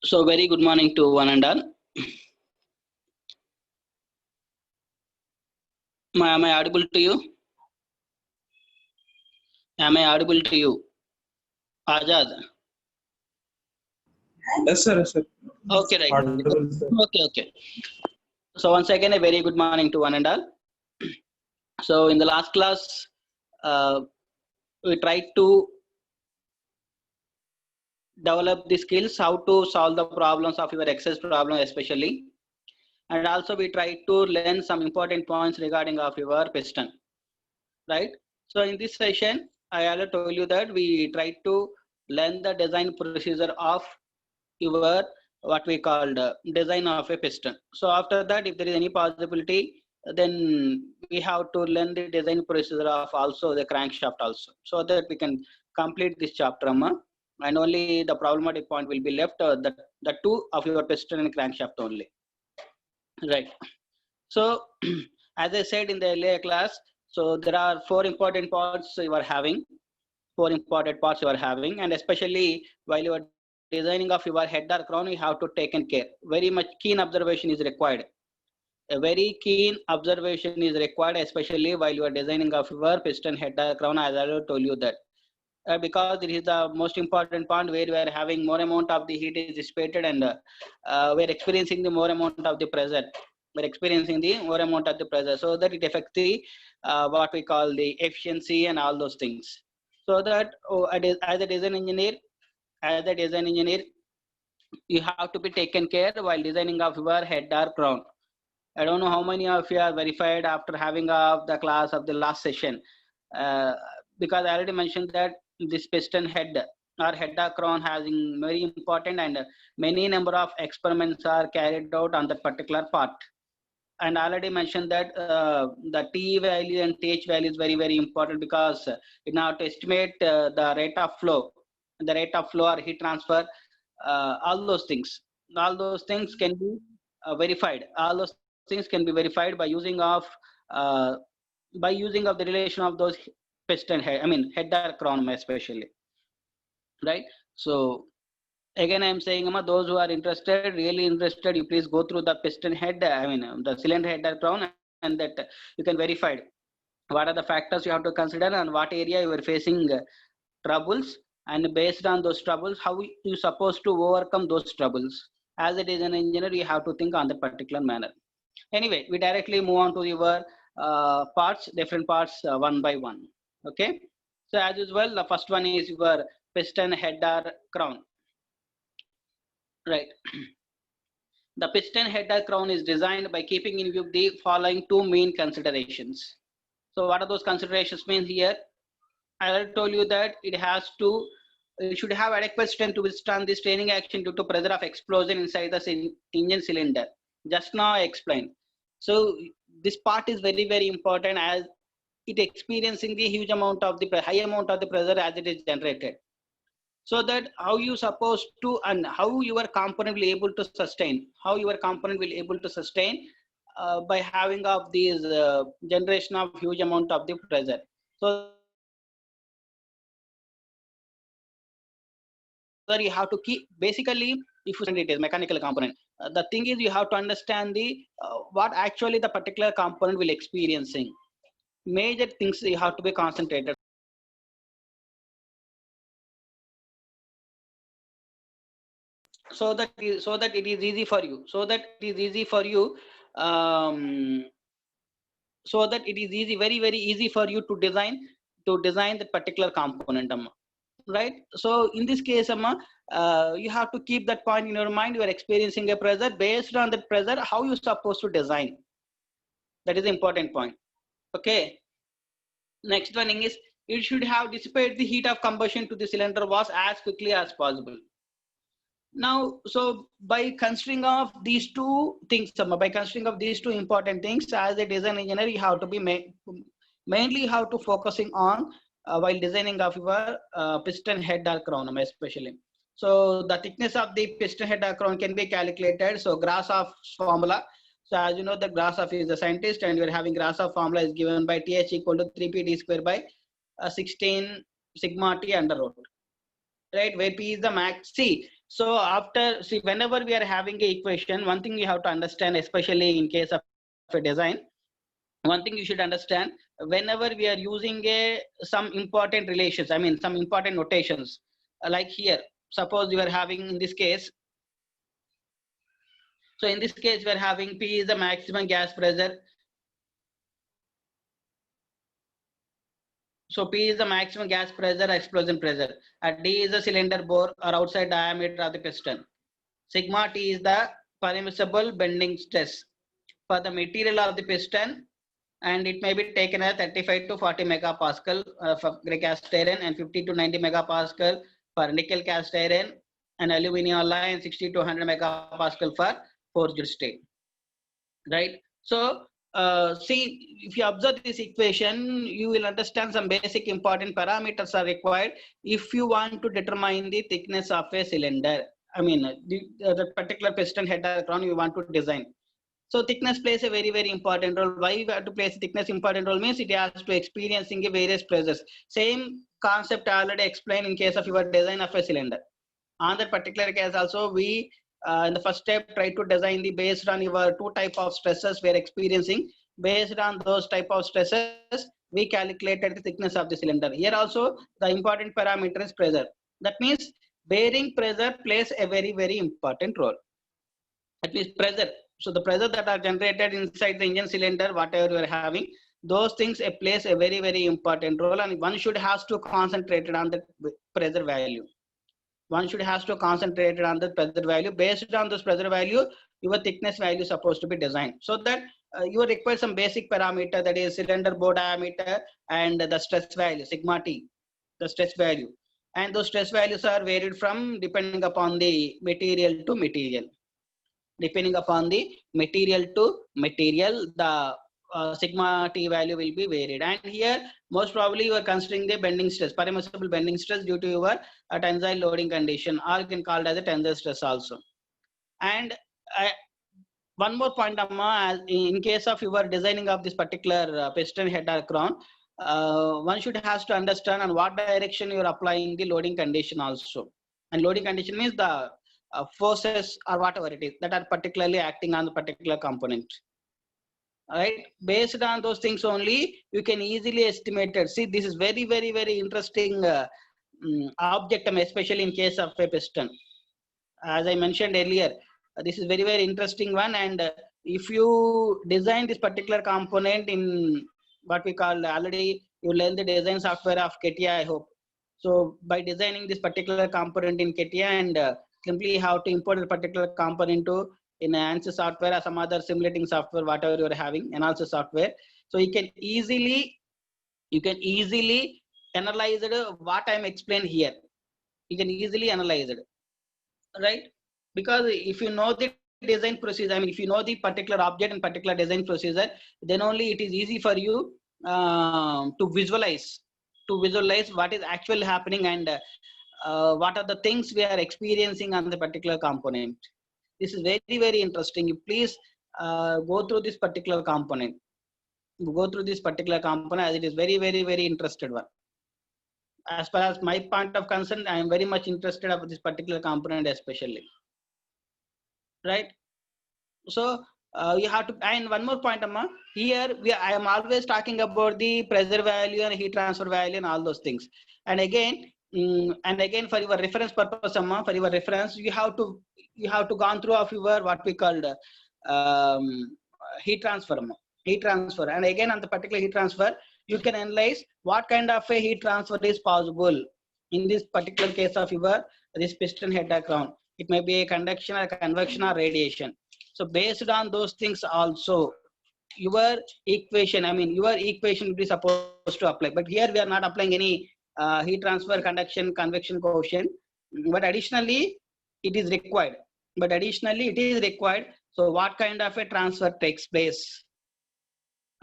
So very good morning to one and all. Am I audible to you? Am I audible to you? Azad. Yes, sir. Yes, sir. Okay, right. Audible, sir. Okay. So once again, a very good morning to one and all. So in the last class, we tried to develop the skills how to solve the problems of your excess problem especially, and also we tried to learn some important points regarding of your piston, right? So in this session, I already told you that we tried to learn the design procedure of your what we called design of a piston. So after that, if there is any possibility, then we have to learn the design procedure of also the crankshaft also, so that we can complete this chapter, and only the problematic point will be left, the two of your piston and crankshaft only, right? So as I said in the earlier class, so there are four important parts you are having, and especially while you are designing of your head or crown, you have to take care. Very much keen observation is required. A very keen observation is required, especially while you are designing of your piston head or crown, as I already told you that. Because it is the most important point where we are having more amount of the heat is dissipated, and we are experiencing the more amount of the pressure. We're experiencing the more amount of the pressure, so that it affects the what we call the efficiency and all those things. So that as a design engineer, you have to be taken care while designing of your head or crown. I don't know how many of you are verified after having the class of the last session, uh, because I already mentioned that this piston head or head or crown has very important, and many number of experiments are carried out on that particular part. And I already mentioned that the T value and TH value is very important, because in order to estimate the rate of flow or heat transfer, all those things can be verified. All those things can be verified uh, by using of the relation of those piston head, head or crown especially, right? So again, I am saying, those who are interested, really interested, you please go through the piston head, the cylinder head or crown, and that you can verify what are the factors you have to consider and what area you are facing troubles, and based on those troubles, how you supposed to overcome those troubles. As a design engineer, you have to think on that particular manner. Anyway, we directly move on to your different parts, one by one. Okay. So as usual, the first one is your piston head or crown. Right. The piston head or crown is designed by keeping in view the following two main considerations. So what are those considerations mean here? I already told you that it should have adequate strength to withstand the straining action due to pressure of explosion inside the engine cylinder. Just now I explained. So this part is very important, as it experiencing the huge amount of the high amount of the pressure as it is generated. So that how you supposed to, and how your component will able to sustain, by having of these generation of huge amount of the pressure. So that you have to keep, basically, if you it is mechanical component. The thing is, you have to understand the what actually the particular component will experiencing. Major things you have to be concentrated. So that it is easy for you. Um, so that it is very easy for you to design the particular component, right? So in this case, you have to keep that point in your mind. You are experiencing a pressure. Based on that pressure, how you supposed to design, that is the important point. Okay. Next one is, it should have dissipate the heat of combustion to the cylinder was as quickly as possible. Now, so by considering of these two things, important things, as a design engineer, you have to be mainly how to focusing on while designing of your piston head or crown especially. So the thickness of the piston head or crown can be calculated. So Grasshoff's formula. So as you know, the Grashoff is the scientist, and we're having Grashoff formula is given by TH equal to 3PD square by 16 sigma T under root. Right, where P is the max. See, So after, see, whenever we are having a equation, one thing you have to understand, especially in case of a design, one thing you should understand, whenever we are using some important relations, I mean some important notations, like here, suppose you are having in this case, so in this case we are having P is the maximum gas pressure. So P is the maximum gas pressure, explosion pressure, and D is the cylinder bore or outside diameter of the piston. Sigma T is the permissible bending stress for the material of the piston, and it may be taken as 35 to 40 megapascal for gray cast iron, and 50 to 90 megapascal for nickel cast iron, and aluminum alloy, and 60 to 100 megapascal for forged steel. Right? So see, if you observe this equation, you will understand some basic important parameters are required if you want to determine the thickness of a cylinder. I mean, the particular piston head or crown you want to design. So thickness plays a very important role. Why we have to place thickness important role means it has to experiencing a various pressures. Same concept already explained in case of your design of a cylinder. On that particular case also, we in the first step try to design the based on your two type of stresses we are experiencing. Based on those type of stresses, we calculated the thickness of the cylinder. Here also the important parameter is pressure. That means bearing pressure plays a very important role. That means pressure. So the pressure that are generated inside the engine cylinder, whatever you are having, those things plays a very important role, and one should has to concentrate on the pressure value. One should has to concentrate on the pressure value. Based on this pressure value, your thickness value is supposed to be designed, so that you require some basic parameter, that is cylinder bore diameter and the stress value sigma T, the stress value, and those stress values are varied from depending upon the material to material. Depending upon the material to material, the sigma T value will be varied. And here most probably you are considering the bending stress, permissible bending stress due to your tensile loading condition, or you can call it as a tensile stress also. And one more point, Amma, in case of your designing of this particular piston head or crown, one should has to understand on what direction you are applying the loading condition also. And loading condition means the forces or whatever it is that are particularly acting on the particular component. Right? Based on those things only, you can easily estimate it. See, this is very interesting object, especially in case of a piston. As I mentioned earlier, this is very interesting one. And if you design this particular component in what we call, already you learn the design software of CATIA, I hope. So by designing this particular component in CATIA, and simply how to import a particular component to in ANSYS software or some other simulating software, whatever you're having, analysis software. So you can easily analyze it, what I'm explaining here. You can easily analyze it, right? Because if you know the design procedure, I mean, if you know the particular object and particular design procedure, then only it is easy for you to visualize what is actually happening, and what are the things we are experiencing on the particular component. This is very interesting. You please go through this particular component. Go through this particular component, as it is very interested one. As far as my point of concern, I am very much interested about this particular component especially. Right? So you have to, and one more point, Amma, here I am always talking about the pressure value and heat transfer value and all those things. And again for your reference purpose, Amma, for your reference, you have to gone through of your what we called heat transfer, Amma. Heat transfer, and again on the particular heat transfer, you can analyze what kind of a heat transfer is possible in this particular case of your this piston head or crown. It may be a conduction or convection or radiation. So based on those things also, your equation will be supposed to apply. But here we are not applying any heat transfer, conduction, convection coefficient. But additionally, it is required. So what kind of a transfer takes place?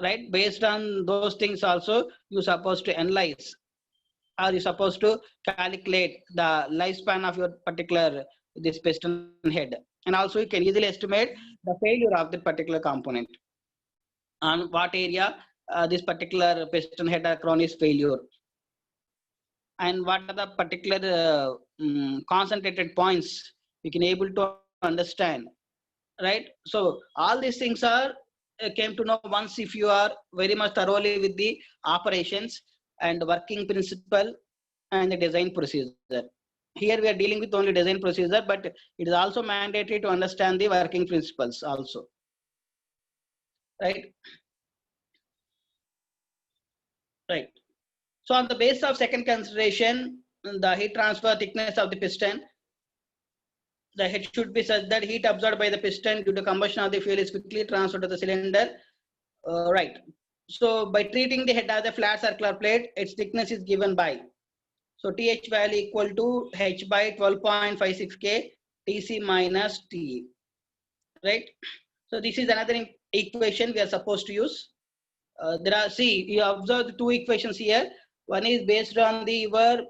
Right? Based on those things also, you're supposed to analyze, or you're supposed to calculate the lifespan of your particular this piston head. And also you can easily estimate the failure of the particular component, on what area this particular piston head or crown is failure, and what are the particular concentrated points you can able to understand, right? So all these things are came to know once if you are very much thoroughly with the operations and working principle and the design procedure. Here we are dealing with only design procedure, but it is also mandatory to understand the working principles also, right? Right. So on the basis of second consideration, the heat transfer thickness of the piston, the head should be such that heat absorbed by the piston due to combustion of the fuel is quickly transferred to the cylinder. Right. So by treating the head as a flat circular plate, its thickness is given by, so TH value equal to H by 12.56 K TC minus TE, right? So this is another equation we are supposed to use. There are, see, you observe the two equations here. One is based on the your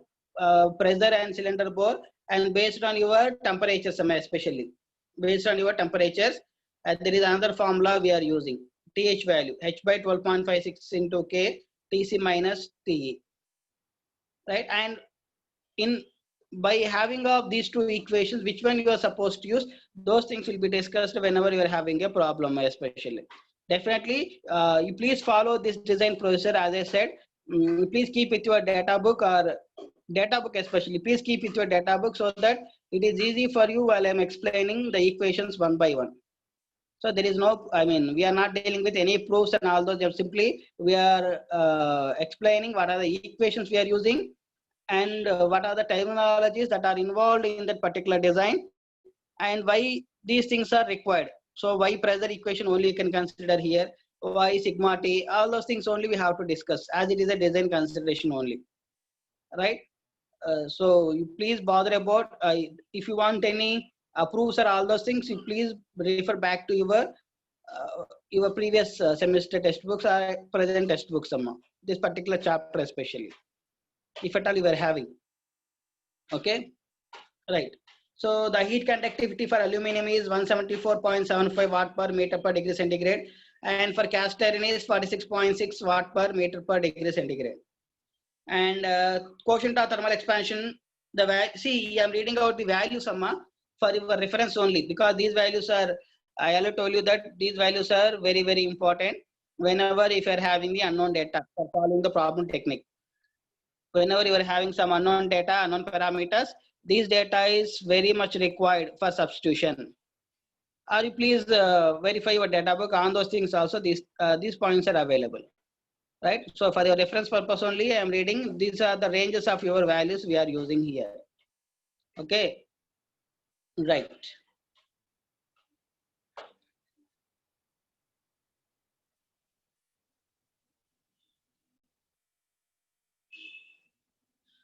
pressure and cylinder bore, and based on your temperatures, especially based on your temperatures. And there is another formula we are using, TH value, H by 12.56 into K TC minus TE, right? And in by having of these two equations, which one you are supposed to use, those things will be discussed whenever you are having a problem, especially. Definitely, you please follow this design procedure as I said. Please keep with your data book, or data book especially. Please keep with your data book so that it is easy for you while I'm explaining the equations one by one. So there is no, I mean, we are not dealing with any proofs and all those. Simply we are explaining what are the equations we are using, and what are the terminologies that are involved in that particular design, and why these things are required. So why pressure equation only you can consider here, why sigma T, all those things only we have to discuss, as it is a design consideration only, right? So you please bother about, if you want any proofs or all those things, you please refer back to your previous semester textbooks or present textbooks, this particular chapter especially, if at all you are having. Okay, right. So the heat conductivity for aluminum is 174.75 watt per meter per degree centigrade, and for cast iron is 46.6 watt per meter per degree centigrade. And quotient of thermal expansion, see, I'm reading out the values, for your reference only, because these values are, I already told you that these values are very, very important whenever if you're having the unknown data for following the problem technique. Whenever you are having some unknown data, unknown parameters, these data is very much required for substitution. Or you please verify your data book on those things also. These points are available, right? So for your reference purpose only, I am reading. These are the ranges of your values we are using here. Okay, right.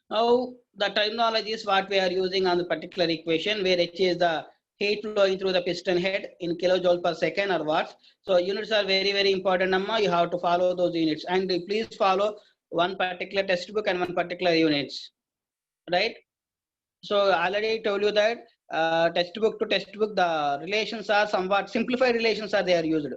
Now the terminology is what we are using on the particular equation, where H is the heat flowing through the piston head in kilojoule per second or watts. So units are very, very important, you have to follow those units, and please follow one particular textbook and one particular units, right? So I already told you that textbook to textbook, the relations are somewhat simplified relations are they are used.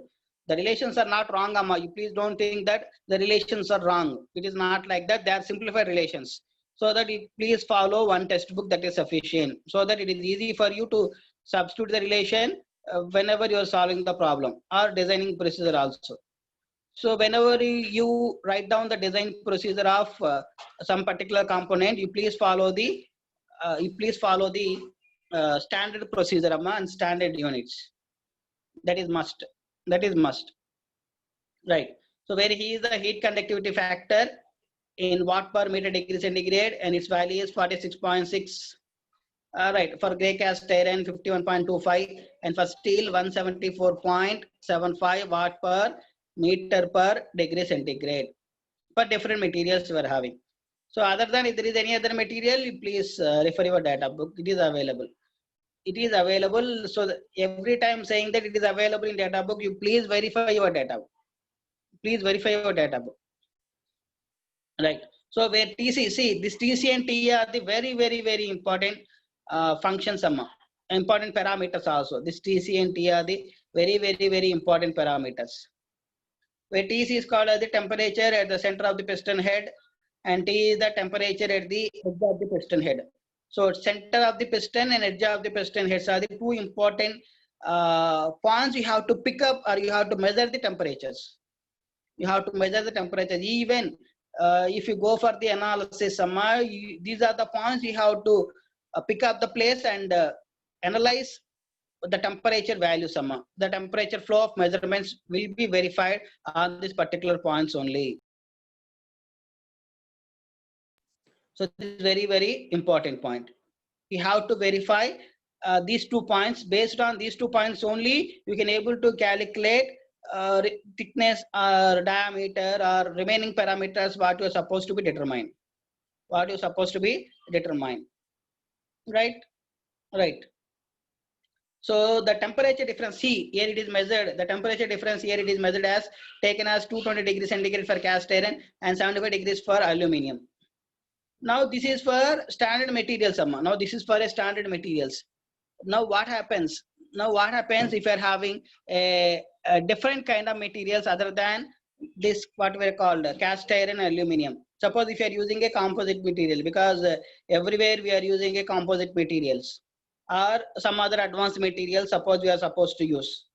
The relations are not wrong, you please don't think that the relations are wrong. It is not like that. They are simplified relations. So that you please follow one textbook, that is sufficient, so that it is easy for you to substitute the relation whenever you are solving the problem or designing procedure also. So whenever you write down the design procedure of some particular component, you please follow the standard procedure, and standard units. That is must. That is must. Right. So where he is the heat conductivity factor in watt per meter degree centigrade, and its value is 46.6. Right. For grey cast iron 51.25, and for steel 174.75 watt per meter per degree centigrade. For different materials you are having. So other than, if there is any other material, please refer your data book. It is available. It is available. So every time saying that it is available in data book, you please verify your data book. Please verify your data book. Right. So where TC, see, this TC and TE are the very, very, very important functions, important parameters also. This TC and TE are the very, very, very important parameters. Where TC is called as the temperature at the center of the piston head, and T is the temperature at the edge of the piston head. So center of the piston and edge of the piston heads are the two important points you have to pick up, or you have to measure the temperatures. You have to measure the temperature. Even if you go for the analysis, these are the points you have to pick up the place and analyze the temperature value. The temperature flow of measurements will be verified on this particular points only. So this is very, very important point. You have to verify these 2 points. Based on these 2 points only, you can able to calculate thickness or diameter or remaining parameters what you are supposed to be determined. What you are supposed to be determined. Right? Right. So the temperature difference, see here it is measured, the temperature difference here it is measured as taken as 220 degrees centigrade for cast iron and 75 degrees for aluminium. Now this is for standard materials. Now this is for a standard materials. Now what happens? Now what happens if you are having a different kind of materials other than this, what we called cast iron and aluminium? Suppose if you are using a composite material, because everywhere we are using a composite materials, or some other advanced material, suppose we are supposed to use.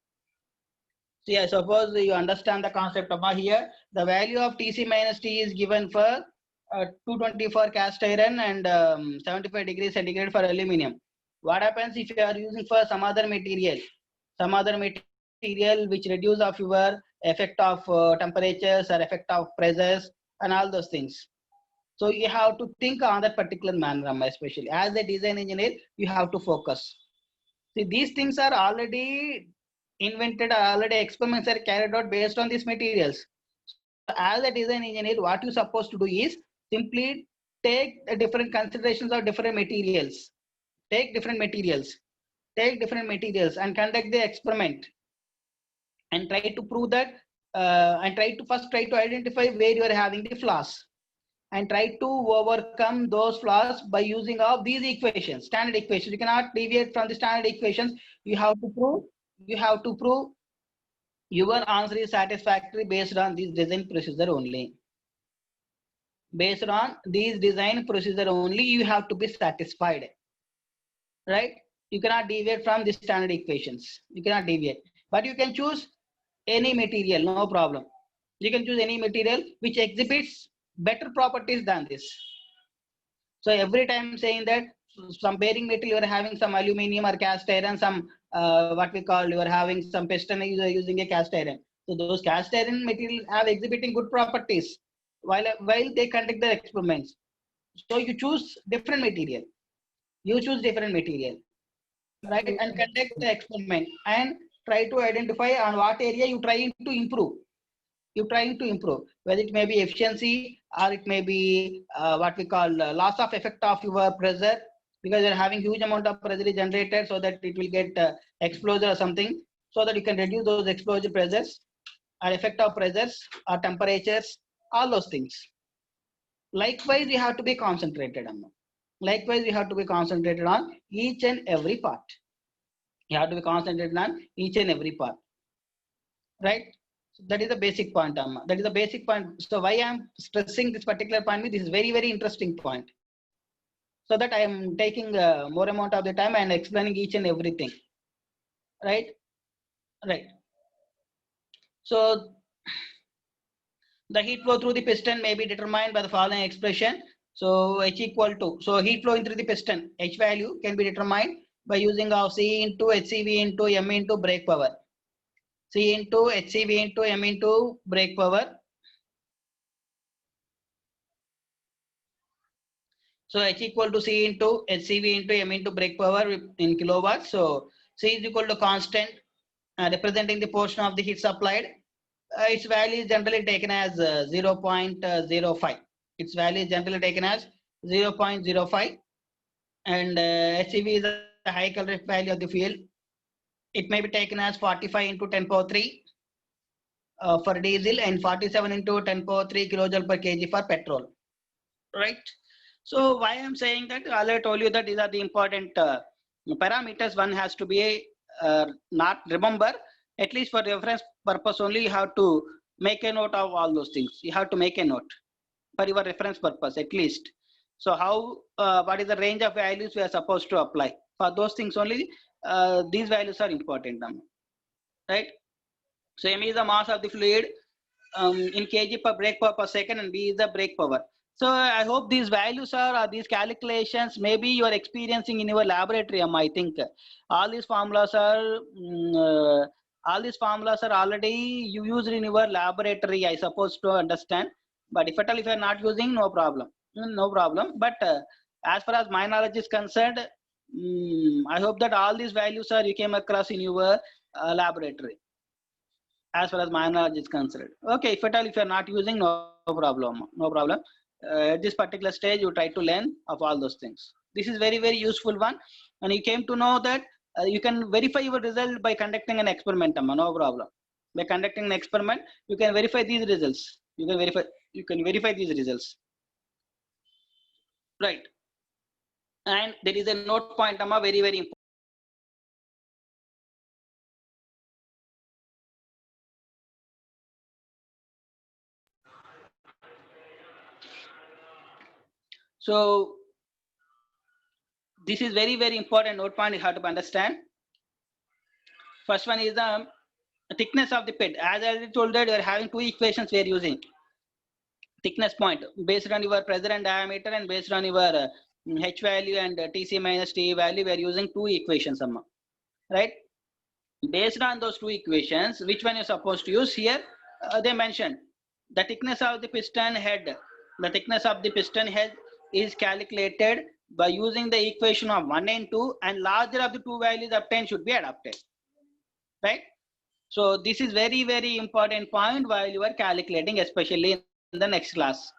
So yeah, suppose you understand the concept of here, the value of Tc minus T is given for 220 for cast iron and 75 degrees centigrade for aluminium. What happens if you are using for some other material which reduce of your effect of temperatures or effect of pressures and all those things? So you have to think on that particular manner, especially as a design engineer, you have to focus. See, these things are already invented, already experiments are carried out based on these materials. So as a design engineer, what you're supposed to do is simply take the different considerations of different materials. Take different materials and conduct the experiment and try to prove that and try to identify where you are having the flaws, and try to overcome those flaws by using of these equations, standard equations. You cannot deviate from the standard equations. You have to prove your answer is satisfactory based on this design procedure only. Based on these design procedure only, you have to be satisfied, right? You cannot deviate from the standard equations. You cannot deviate, but you can choose any material, no problem. You can choose any material which exhibits better properties than this. So every time saying that some bearing material, you are having some aluminium or cast iron, some what we call, you are having some piston, you are using a cast iron. So those cast iron materials have exhibiting good properties while they conduct the experiments. So you choose different material. You choose different material, right? And conduct the experiment and try to identify on what area you trying to improve. You're trying to improve, whether it may be efficiency or it may be what we call loss of effect of your pressure, because you're having huge amount of pressure is generated, so that it will get explosion or something, so that you can reduce those explosive pressures or effect of pressures or temperatures, all those things. Likewise, you have to be concentrated on. Likewise, you have to be concentrated on each and every part. You have to be concentrated on each and every part, right? So that is the basic point, Amma. That is the basic point. So why I am stressing this particular point? This is very, very interesting point. So that I am taking more amount of the time and explaining each and everything, right? Right. So the heat flow through the piston may be determined by the following expression. So H equal to, so heat flow into the piston, H value can be determined by using of C into HCV into M into brake power. C into HCV into M into brake power. So H equal to C into HCV into M into brake power in kilowatts. So C is equal to constant representing the portion of the heat supplied. Its value is generally taken as 0.05. Its value is generally taken as 0.05, and HCV is the high calorific value of the fuel. It may be taken as 45 into 10 power 3 for diesel and 47 into 10 power 3 kilojoule per kg for petrol, right? So why I'm saying that, as I told you that these are the important parameters one has to be not remember, at least for reference purpose only. You have to make a note of all those things. You have to make a note for your reference purpose at least. So how, what is the range of values we are supposed to apply? For those things only, these values are important, right? So m is the mass of the fluid in kg per brake power per second, and b is the brake power. So I hope these values are these calculations maybe you are experiencing in your laboratory. I think all these formulas are already you used in your laboratory, I suppose, to understand. But if at all if you are not using, no problem, no problem. But as far as my knowledge is concerned, I hope that all these values are you came across in your laboratory, as far as my knowledge is concerned. Okay, if at all if you are not using, no problem, no problem. At this particular stage you try to learn of all those things. This is very useful one, and you came to know that you can verify your result by conducting an experiment, no problem. By conducting an experiment you can verify these results, you can verify these results, right? And there is a note point, very important. So this is very important note point you have to understand. First one is the thickness of the pit. As I already told that we are having two equations we are using. Thickness point based on your pressure and diameter, and based on your h value and tc minus t value, we are using two equations, right? Based on those two equations, which one is supposed to use here? They mentioned the thickness of the piston head. The thickness of the piston head is calculated by using the equation of 1 and 2, and larger of the two values obtained should be adopted, right? So this is very important point while you are calculating, especially in the next class.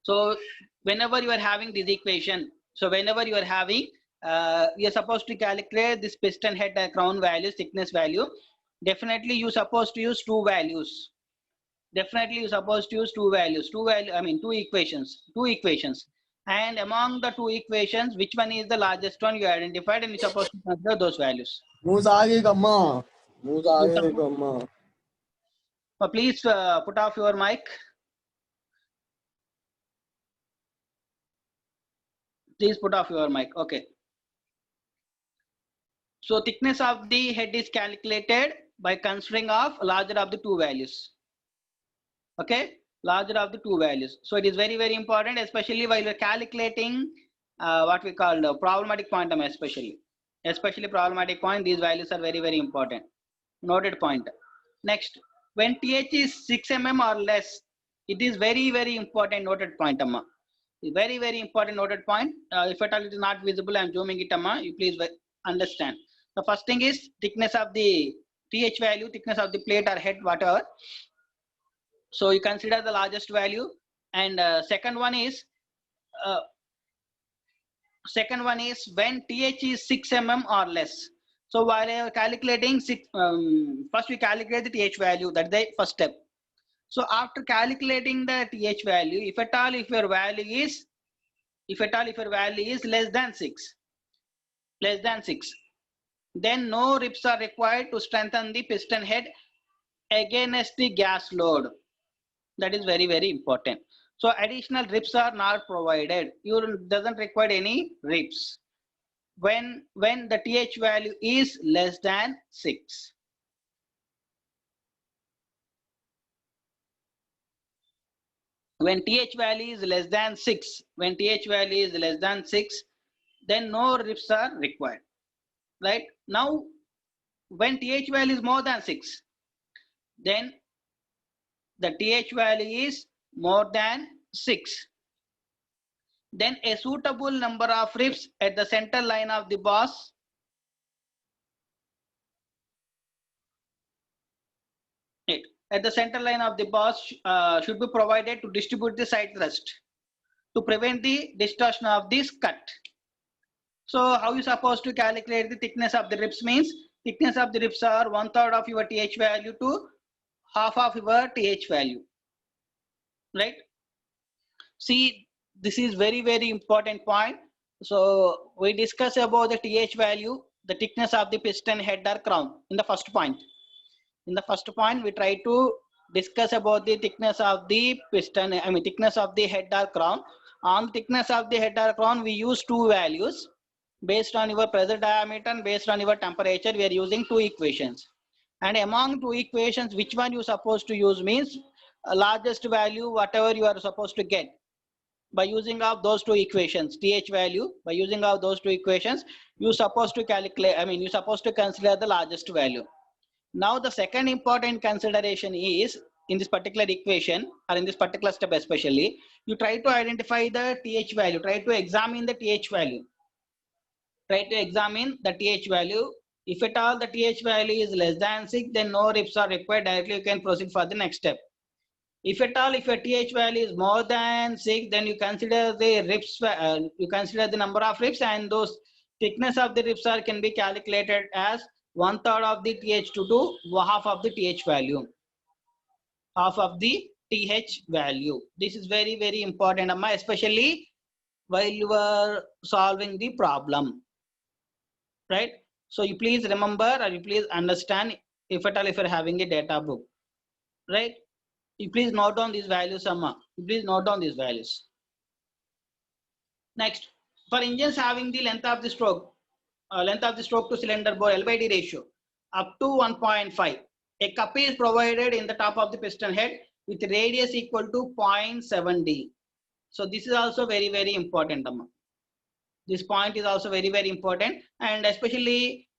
So whenever you are having this equation, so whenever you are having, you are supposed to calculate this piston head crown values, thickness value. Definitely you supposed to use two values. Definitely you supposed to use two values, two equations. And among the two equations, which one is the largest one you identified, and you supposed to consider those values. Please put off your mic. Please put off your mic. Okay. So thickness of the head is calculated by considering of larger of the two values. Okay, larger of the two values. So it is very important, especially while you're calculating what we call the problematic point, especially problematic point. These values are very important. Noted point. Next, when TH is 6 mm or less, it is very important noted point, very important noted point. If at all it is not visible, I'm zooming it, you please understand. The first thing is thickness of the TH value, thickness of the plate or head, whatever. So you consider the largest value, and second one is when TH is 6 mm or less. So while calculating first we calculate the TH value. That's the first step. So after calculating the TH value, if at all if your value is less than 6, then no rips are required to strengthen the piston head against the gas load. That is very important. So additional rips are not provided. You doesn't require any rips when the TH value is less than 6. When TH value is less than 6, then no rips are required. Right? Now, when TH value is more than 6, then the TH value is more than 6. Then a suitable number of rips at the center line of the boss should be provided to distribute the side thrust to prevent the distortion of this cut. So how you supposed to calculate the thickness of the rips? Means thickness of the rips are 1/3 of your TH value to half of your TH value, right? See, this is very important point. So we discuss about the TH value, the thickness of the piston head or crown in the first point. In the first point, we try to discuss about the thickness of the piston, thickness of the head or crown. On thickness of the head or crown, we use two values. Based on your pressure diameter and based on your temperature, we are using two equations. And among two equations, which one you supposed to use means largest value, whatever you are supposed to get. By using of those two equations, TH value, by using of those two equations, you supposed to calculate, I mean, you supposed to consider the largest value. Now the second important consideration is, in this particular equation or in this particular step especially, you try to identify the TH value, try to examine the TH value. Try to examine the TH value. If at all the TH value is less than 6, then no rips are required. Directly you can proceed for the next step. If at all, if your TH value is more than 6, then you consider the rips, you consider the number of rips, and those thickness of the rips are can be calculated as 1/3 of the TH to half of the TH value. Half of the TH value. This is very, very important, especially while you are solving the problem. Right? So you please remember, or you please understand, if at all, if you're having a data book. Right? You please note down these values, Amma. You please note down these values. Next, for engines having the length of the stroke to cylinder bore L/D ratio up to 1.5, a cup is provided in the top of the piston head with radius equal to 0.7 d. So this is also very, very important, Amma. This point is also very, very important, and especially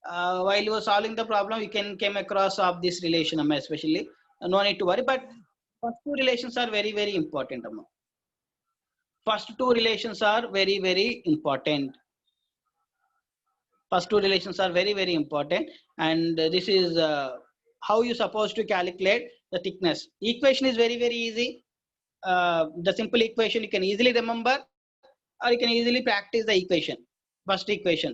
while you are solving the problem, you can come across of this relation, Amma, especially. No need to worry, but first two relations are very, very important, Amma. First two relations are very, very important. First two relations are very, very important, and this is how you supposed to calculate the thickness. Equation is very, very easy. The simple equation you can easily remember, or you can easily practice the equation, first equation.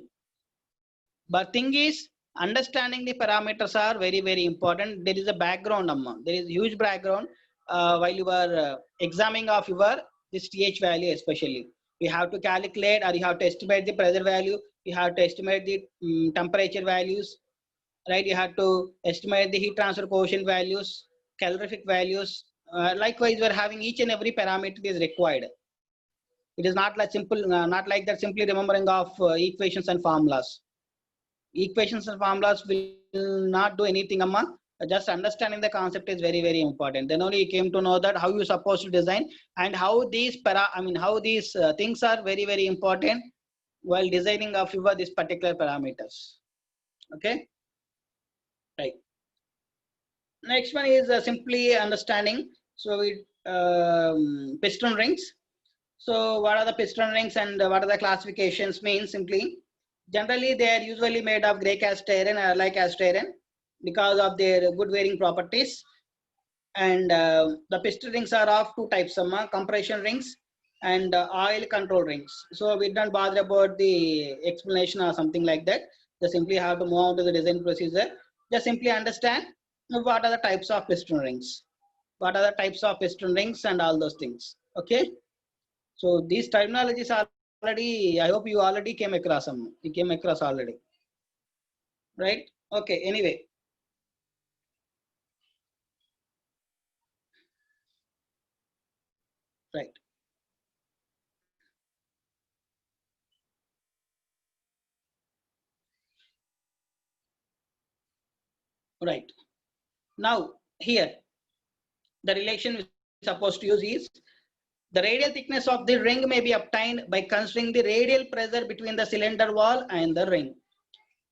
But thing is, understanding the parameters are very, very important. There is a background, Amma. There is huge background while you are examining of your this TH value, especially. You have to calculate, or you have to estimate the pressure value. You have to estimate the temperature values, right? You have to estimate the heat transfer coefficient values, calorific values. Likewise, we are having each and every parameter is required. It is not like simple, not like that simply remembering of equations and formulas. Equations and formulas will not do anything, Amma. Just understanding the concept is very, very important. Then only you came to know that how you supposed to design, and how these how these things are very, very important while designing of your this particular parameters. Okay, right. Next one is simply understanding. So piston rings. So what are the piston rings and what are the classifications mean simply? Generally, they are usually made of gray cast iron or alloy cast iron because of their good wearing properties. And the piston rings are of two types, some compression rings and oil control rings. So we don't bother about the explanation or something like that. Just simply have to move on to the design procedure. Just simply understand what are the types of piston rings. What are the types of piston rings and all those things. Okay. So these terminologies are already, I hope you already came across them. You came across already. Right? Okay, anyway. Right. Right. Now here, the relation we're supposed to use is the radial thickness of the ring may be obtained by considering the radial pressure between the cylinder wall and the ring.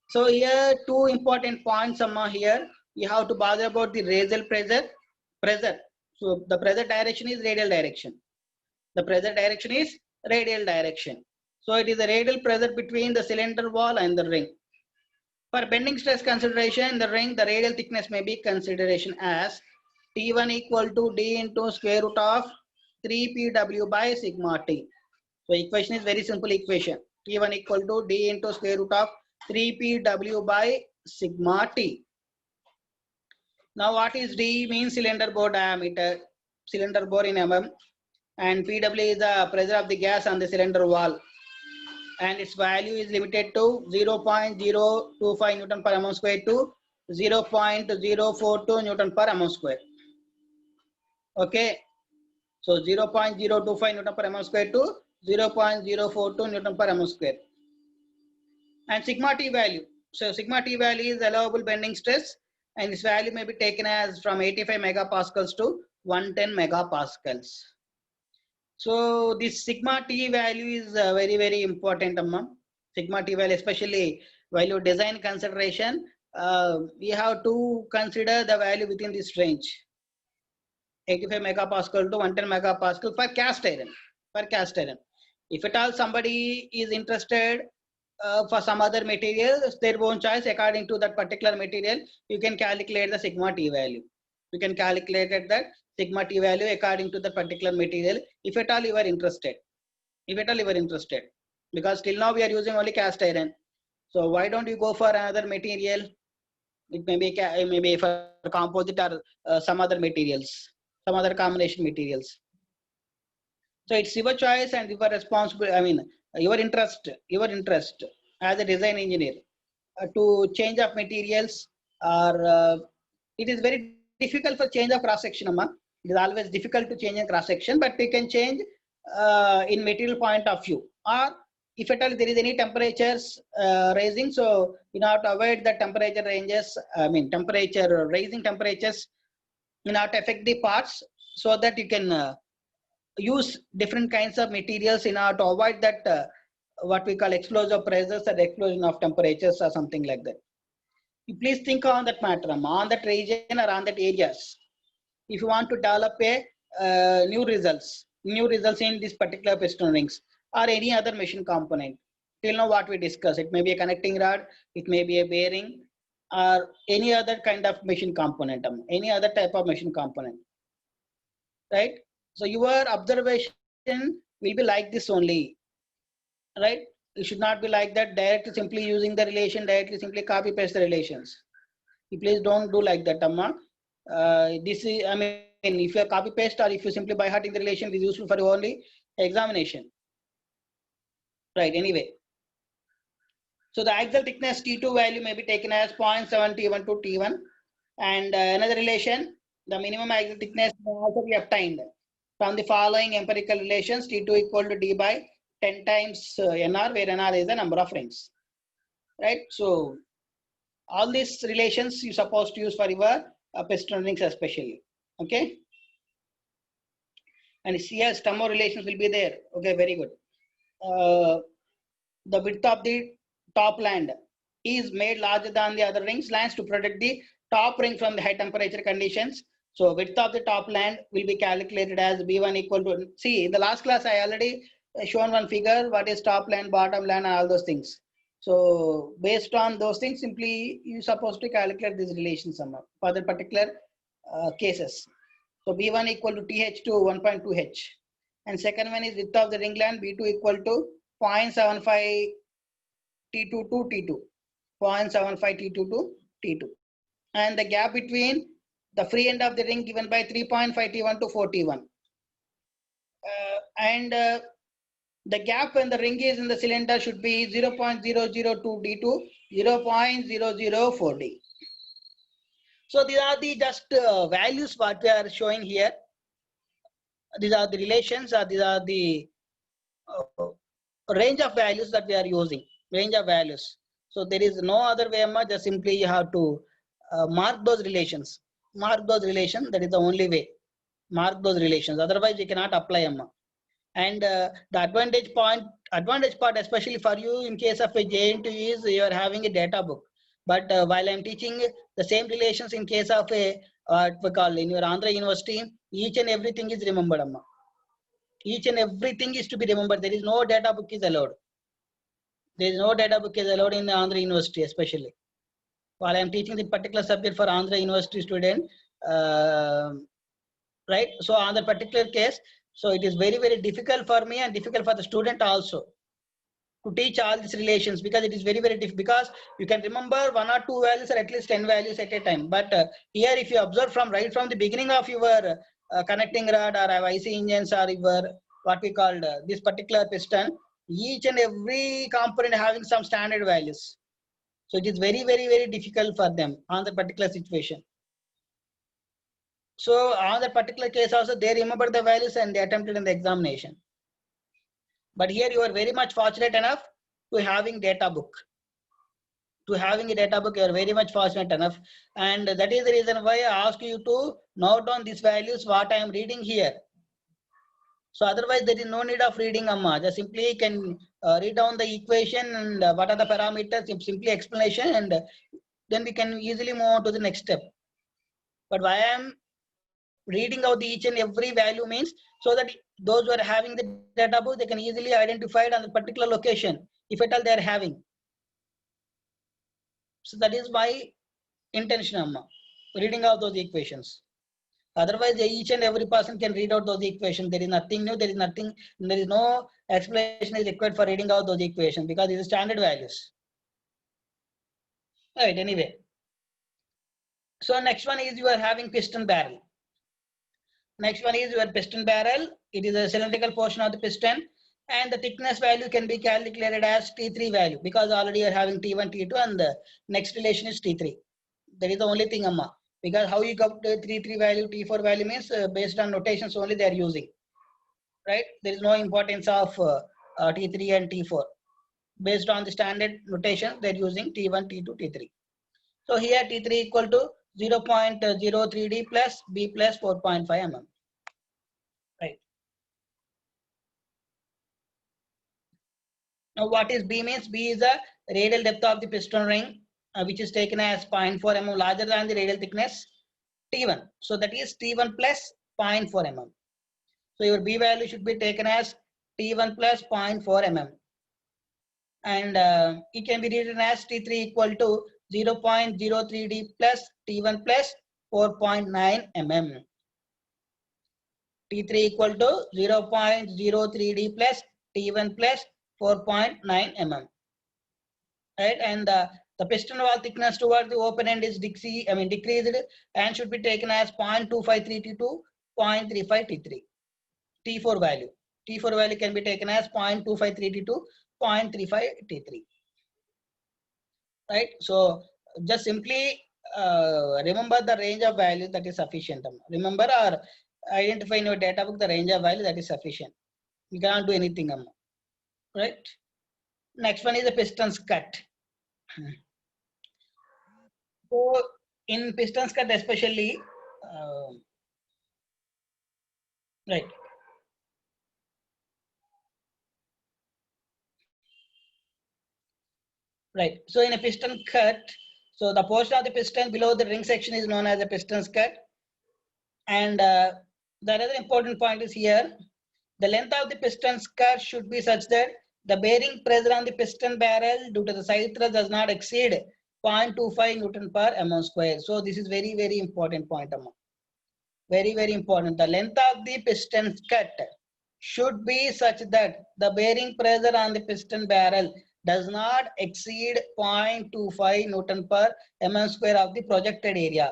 So here two important points here. You have to bother about the radial pressure. So the pressure direction is radial direction. The pressure direction is radial direction. So it is a radial pressure between the cylinder wall and the ring. For bending stress consideration in the ring, the radial thickness may be consideration as T1 equal to D into square root of 3PW by sigma T. So equation is very simple equation. T1 equal to D into square root of 3PW by sigma T. Now what is D means cylinder bore diameter, cylinder bore in mm, and PW is the pressure of the gas on the cylinder wall, and its value is limited to 0.025 Newton per mm square to 0.042 Newton per mm square. Okay, so 0.025 Newton per mm square to 0.042 Newton per mm square. And sigma T value. So sigma T value is allowable bending stress, and this value may be taken as from 85 megapascals to 110 megapascals. So this sigma T value is very, very important, Amma. Sigma T value, especially while you design consideration, we have to consider the value within this range. 85 megapascal to 110 megapascal for cast iron. For cast iron. If at all somebody is interested for some other material, their own choice according to that particular material, you can calculate the sigma T value. You can calculate that sigma T value according to the particular material if at all you are interested. If at all you are interested. Because till now we are using only cast iron. So why don't you go for another material? It may be for composite or some other materials, some other combination materials. So it's your choice and your responsibility. I mean, your interest as a design engineer to change of materials, or it is very difficult for change of cross section. It is always difficult to change in cross section, but we can change in material point of view, or if at all there is any temperatures rising. So in order to avoid the temperature ranges, I mean temperature rising temperatures, in order to affect the parts, so that you can use different kinds of materials in order to avoid that what we call explosive pressures or explosion of temperatures or something like that. You please think on that matter, on that region or on that areas. If you want to develop a new results in this particular piston rings or any other machine component. Till now what we discussed, it may be a connecting rod, it may be a bearing, or any other kind of machine component, any other type of machine component, right? So your observation will be like this only, right? It should not be like that directly simply using the relation, directly simply copy paste the relations. You please don't do like that, Amma. This is, I mean, if you copy paste or if you simply by hearting the relation, it is useful for only examination, right? Anyway, so the axial thickness T2 value may be taken as 0.7 T1 to T1, and another relation, the minimum axial thickness may also be obtained from the following empirical relations: T2 equal to D by 10 times NR, where NR is the number of rings, right? So all these relations you supposed to use for your piston rings especially, okay? And here some more relations will be there, okay? Very good. The width of the top land is made larger than the other rings lands to protect the top ring from the high temperature conditions. So width of the top land will be calculated as B1 equal to, see in the last class I already shown one figure, what is top land, bottom land, and all those things. So based on those things, simply you supposed to calculate these relations for the particular cases. So B1 equal to TH to 1.2H. And second one is width of the ring land, B2 equal to 0.75 T2 to T2, 0.75 T2 to T2. And the gap between the free end of the ring given by 3.5 T1 to 4 T1. The gap when the ring is in the cylinder should be 0.002 D to 0.004 D. So these are the just values what we are showing here. These are the relations, or these are the range of values that we are using, range of values. So there is no other way, just simply you have to mark those relations. Mark those relations, that is the only way. Mark those relations, otherwise you cannot apply, And the advantage part, especially for you in case of a JNT is you are having a data book. But while I'm teaching the same relations in case of a what we call in your Andhra University, each and everything is remembered, Each and everything is to be remembered. There is no data book is allowed. There is no data book is allowed in Andhra University, especially. While I'm teaching the particular subject for Andhra University student, right? So on the particular case, so it is very, very difficult for me and difficult for the student also to teach all these relations, because it is very, very difficult, because you can remember 1 or 2 values or at least 10 values at a time. But here if you observe from right from the beginning of your connecting rod or IC engines or your what we called this particular piston, each and every component having some standard values. So it is very, very, very difficult for them on the particular situation. So on that particular case also, they remember the values and they attempted in the examination. But here you are very much fortunate enough to having data book. To having a data book, you are very much fortunate enough. And that is the reason why I ask you to note down these values, what I am reading here. So otherwise there is no need of reading, Amma. Just simply can read down the equation and what are the parameters, simply explanation, and then we can easily move on to the next step. But why I am reading out the each and every value means so that those who are having the data book, they can easily identify it on the particular location, if at all they are having. So that is my intention, Amma, reading out those equations. Otherwise, each and every person can read out those equations. There is nothing new. There is no explanation is required for reading out those equations because these are standard values. Right. Anyway, so next one is you are having piston barrel. Next one is your piston barrel. It is a cylindrical portion of the piston, and the thickness value can be calculated as T3 value because already you are having T1, T2, and the next relation is T3. That is the only thing, Amma. Because how you got the T3 value, T4 value means based on notations only they are using. Right? There is no importance of T3 and T4. Based on the standard notation, they are using T1, T2, T3. So here T3 equal to 0.03D plus B plus 4.5 mm. Right. Now what is B means? B is the radial depth of the piston ring, which is taken as 0.4 mm larger than the radial thickness T1. So that is T1 plus 0.4 mm. So your B value should be taken as T1 plus 0.4 mm. And it can be written as T3 equal to 0.03D plus T1 plus 4.9 mm. T3 equal to 0.03D plus T1 plus 4.9 mm. Right, and the piston wall thickness towards the open end is decreased and should be taken as 0.253 to 0.35 T3. T4 value. T4 value can be taken as 0.253 to 0.35 T3. Right, so just simply remember the range of value that is sufficient. Remember or identify in your data book the range of value that is sufficient. You cannot do anything. Right. Next one is the piston cut. So in piston cut especially, right. Right. So in a piston cut, so the portion of the piston below the ring section is known as a piston cut. And the other important point is here, the length of the piston cut should be such that the bearing pressure on the piston barrel due to the side thrust does not exceed 0.25 Newton per mm square. So this is very, very important point. Very, very important. The length of the piston cut should be such that the bearing pressure on the piston barrel does not exceed 0.25 Newton per mm square of the projected area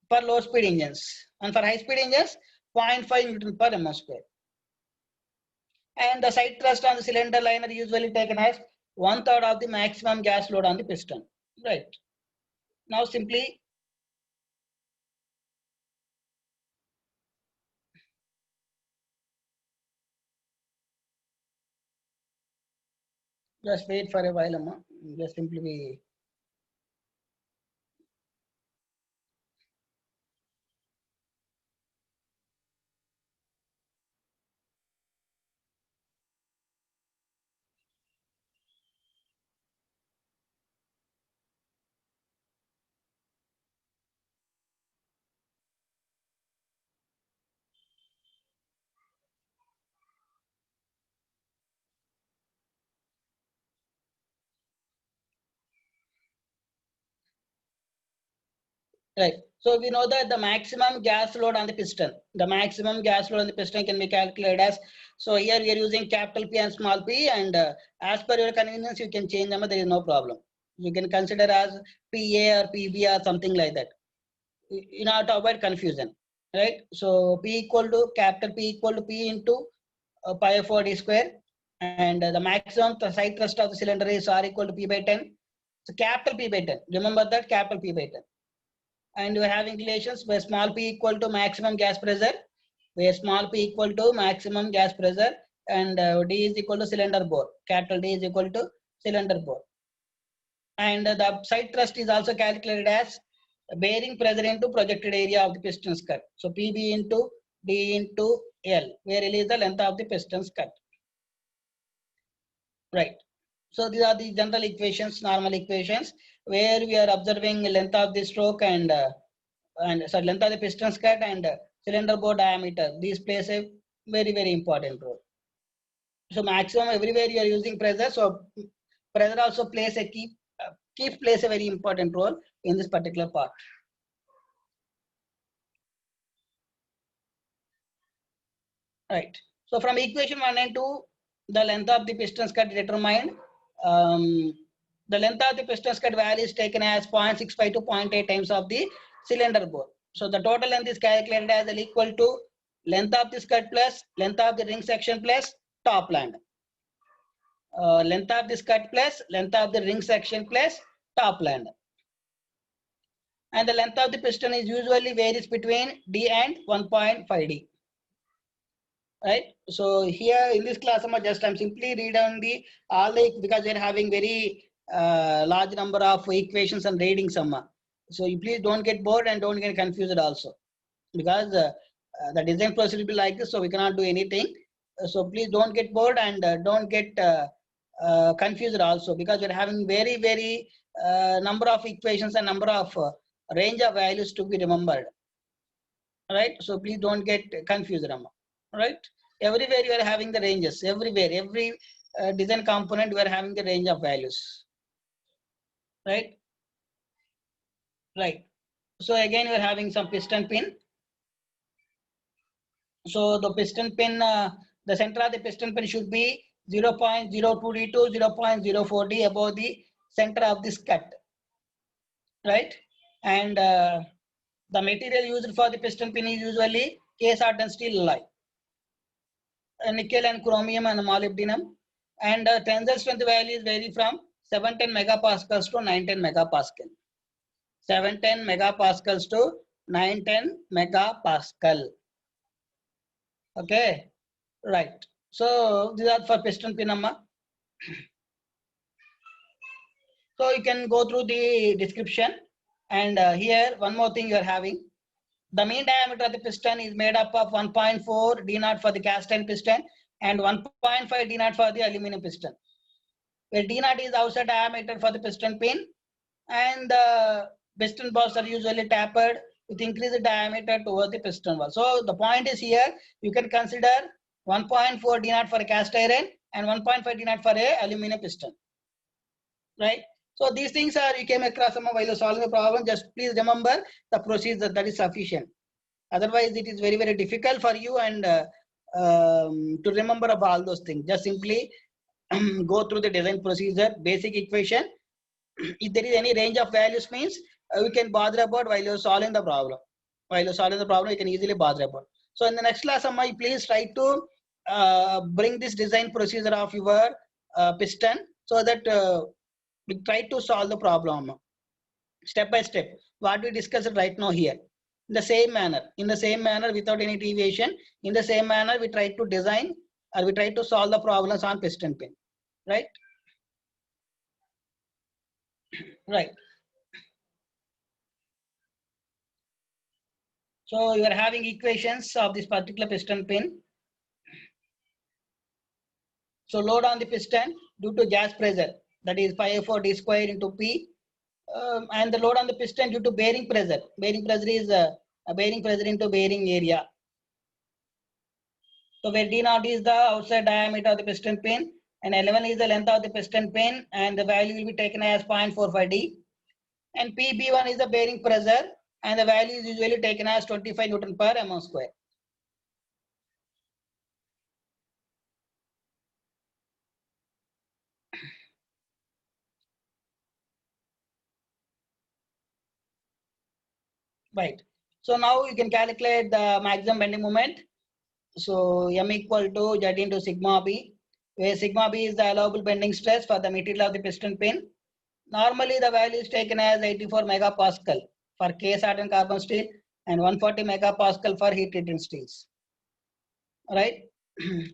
for low speed engines, and for high speed engines 0.5 Newton per mm square. And the side thrust on the cylinder liner usually taken as 1/3 of the maximum gas load on the piston. Right. Now simply just wait for a while, Amma. Just simply be. Right. So we know that the maximum gas load on the piston, can be calculated as, so here we are using capital P and small p, and as per your convenience, you can change them, there is no problem. You can consider as PA or PB or something like that, in order to avoid confusion. Right. So P equal to P into pi of 4d square, and the maximum side thrust of the cylinder is R equal to P by 10. So capital P by 10. Remember that, capital P by 10. And you are having relations where small p equal to maximum gas pressure, and D is equal to cylinder bore. Capital D is equal to cylinder bore. And the side thrust is also calculated as bearing pressure into projected area of the piston skirt. So PB into D into L, where L is the length of the piston skirt. Right. So these are the general equations, normal equations, where we are observing length of the stroke and length of the piston skirt and cylinder bore diameter. These plays a very important role. So maximum everywhere you are using pressure. So pressure also plays a key plays a very important role in this particular part. Right. So from equation 1 and 2, the length of the piston skirt determined. The length of the piston skirt value is taken as 0.65 to 0.8 times of the cylinder bore. So the total length is calculated as equal to length of the skirt plus length of the ring section plus top land. Length of the skirt plus length of the ring section plus top land. And the length of the piston is usually varies between D and 1.5 D. Right. So here in this class, I'm simply read on the all the, because we're having very large number of equations and reading summa. So you please don't get bored and don't get confused also, because the design process will be like this, so we cannot do anything. So please don't get bored and don't get confused also, because we're having very number of equations and number of range of values to be remembered. Right. So please don't get confused, Rama. Right. Everywhere you are having the ranges. Everywhere, every design component, we are having the range of values. Right. Right. So again, we are having some piston pin. So the piston pin, the center of the piston pin should be 0.02D to 0.04D above the center of this cut. Right. And the material used for the piston pin is usually case hardened steel alloy, nickel and chromium and molybdenum, and tensile strength values vary from 710 megapascals to 910 megapascal. 710 megapascals to 910 megapascal. Okay, right. So these are for piston pin, amma. So you can go through the description, and here one more thing you are having. The mean diameter of the piston is made up of 1.4 D0 for the cast iron piston and 1.5 D0 for the aluminum piston, where D0 is outside diameter for the piston pin, and the piston balls are usually tapered with increased diameter towards the piston wall. So the point is here, you can consider 1.4 D0 for a cast iron and 1.5 D0 for a aluminum piston. Right. So these things are, you came across some while you're solving a problem. Just please remember the procedure, that is sufficient. Otherwise, it is very difficult for you and to remember of all those things. Just simply go through the design procedure, basic equation. If there is any range of values, means we can bother about while you're solving the problem. While you're solving the problem, you can easily bother about. So in the next class, please try to bring this design procedure of your piston, so that we try to solve the problem step by step. What we discussed right now here. In the same manner, without any deviation, in the same manner, we try to design or we try to solve the problems on piston pin. Right. Right. So you are having equations of this particular piston pin. So load on the piston due to gas pressure, that is 5F4D square into P, and the load on the piston due to bearing pressure. Bearing pressure is bearing pressure into bearing area. So where D0 is the outside diameter of the piston pin and L1 is the length of the piston pin, and the value will be taken as 0.45D. And PB1 is the bearing pressure, and the value is usually taken as 25 Newton per mm square. Right. So now you can calculate the maximum bending moment. So M equal to Z into sigma B, where sigma B is the allowable bending stress for the material of the piston pin. Normally the value is taken as 84 megapascal for case hardened carbon steel and 140 megapascal for heat treated steels. Right.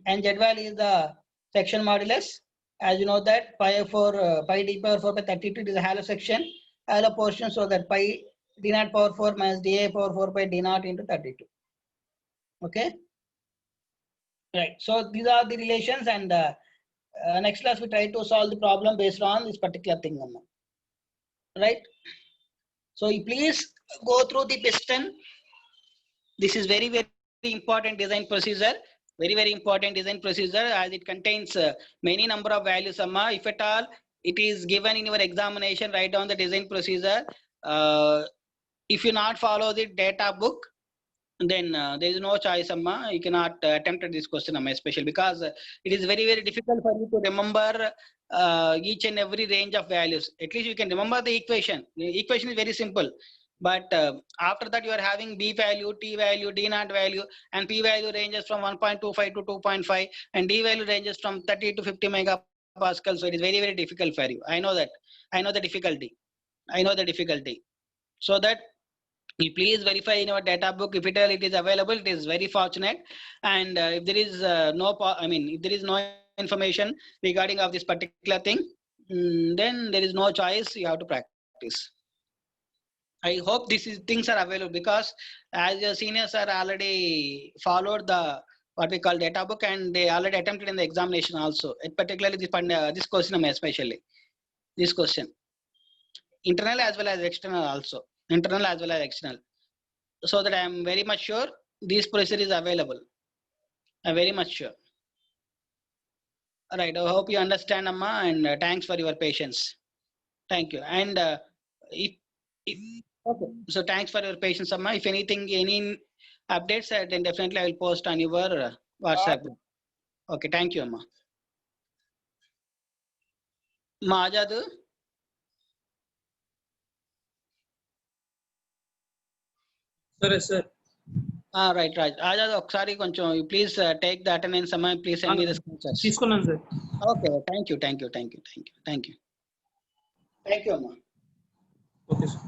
and Z value is the section modulus. As you know that pi d power 4 by 32 is a Hallow section, Hallow portion, so that pi d naught power 4 minus dA power 4 by d naught into 32. Okay. Right. So these are the relations, and next class we try to solve the problem based on this particular thing. Right. So you please go through the piston. This is very, very important design procedure. Very important design procedure, as it contains many number of values. If at all it is given in your examination, write down the design procedure. If you not follow the data book, then there is no choice. You cannot attempt this question, especially because it is very difficult for you to remember each and every range of values. At least you can remember the equation. The equation is very simple. But after that, you are having B value, T value, D naught value, and P value ranges from 1.25 to 2.5, and D value ranges from 30 to 50 megapascal. So it is very difficult for you. I know that. I know the difficulty. So that you please verify in your data book. If it is available, it is very fortunate. And if there is if there is no information regarding of this particular thing, then there is no choice. You have to practice. I hope things are available, because as your seniors are already followed the what we call data book, and they already attempted in the examination also. Particularly this question, especially this question, internal as well as external also, so that I am very much sure this procedure is available. I'm very much sure. All right. I hope you understand, Amma, and thanks for your patience. Thank you. And okay. So thanks for your patience, Amma. If any updates, then definitely I will post on your WhatsApp group. Okay. Thank you, Amma. Majadu. Sir. Right. Ajadu, sorry, you please take the attendance, Amma. Please send me the screenshots. Sir. Okay. Thank you, Amma. Okay, sir.